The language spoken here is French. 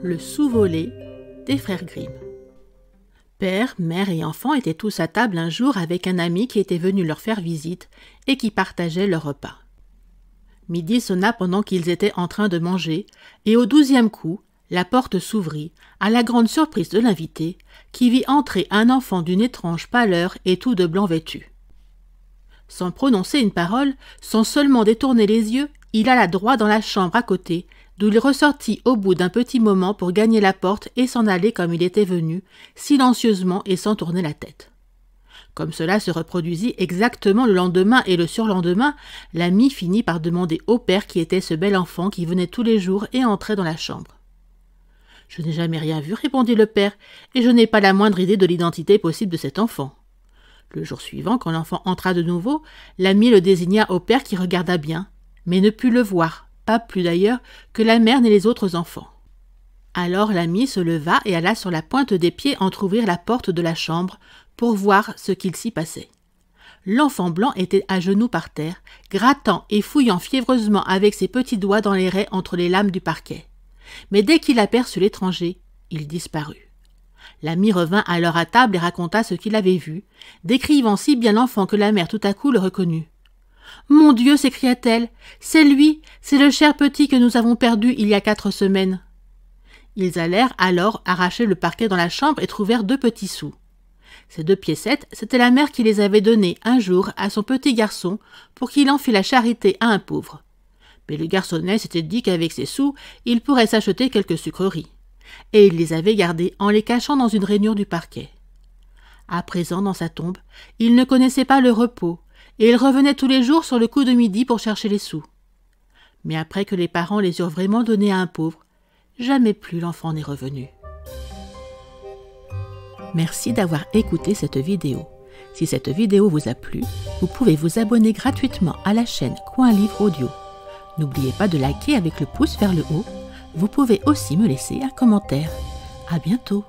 Le sous-volé des frères Grimm. Père, mère et enfants étaient tous à table un jour avec un ami qui était venu leur faire visite et qui partageait leur repas. Midi sonna pendant qu'ils étaient en train de manger, et au 12e coup, la porte s'ouvrit, à la grande surprise de l'invité, qui vit entrer un enfant d'une étrange pâleur et tout de blanc vêtu. Sans prononcer une parole, sans seulement détourner les yeux, il alla droit dans la chambre à côté, d'où il ressortit au bout d'un petit moment pour gagner la porte et s'en aller comme il était venu, silencieusement et sans tourner la tête. Comme cela se reproduisit exactement le lendemain et le surlendemain, l'ami finit par demander au père qui était ce bel enfant qui venait tous les jours et entrait dans la chambre. « Je n'ai jamais rien vu, répondit le père, et je n'ai pas la moindre idée de l'identité possible de cet enfant. » Le jour suivant, quand l'enfant entra de nouveau, l'ami le désigna au père qui regarda bien, mais ne put le voir, pas plus d'ailleurs que la mère ni les autres enfants. Alors l'ami se leva et alla sur la pointe des pieds entrouvrir la porte de la chambre pour voir ce qu'il s'y passait. L'enfant blanc était à genoux par terre, grattant et fouillant fiévreusement avec ses petits doigts dans les raies entre les lames du parquet. Mais dès qu'il aperçut l'étranger, il disparut. L'ami revint alors à table et raconta ce qu'il avait vu, décrivant si bien l'enfant que la mère tout à coup le reconnut. « Mon Dieu !» s'écria-t-elle, « c'est lui, c'est le cher petit que nous avons perdu il y a 4 semaines. » Ils allèrent alors arracher le parquet dans la chambre et trouvèrent 2 petits sous. Ces 2 piécettes, c'était la mère qui les avait données un jour à son petit garçon pour qu'il en fît la charité à un pauvre. Mais le garçonnet s'était dit qu'avec ces sous, il pourrait s'acheter quelques sucreries. Et il les avait gardés en les cachant dans une rainure du parquet. À présent, dans sa tombe, il ne connaissait pas le repos, et il revenait tous les jours sur le coup de midi pour chercher les sous. Mais après que les parents les eurent vraiment donnés à un pauvre, jamais plus l'enfant n'est revenu. Merci d'avoir écouté cette vidéo. Si cette vidéo vous a plu, vous pouvez vous abonner gratuitement à la chaîne Coin Livre Audio. N'oubliez pas de liker avec le pouce vers le haut. Vous pouvez aussi me laisser un commentaire. À bientôt.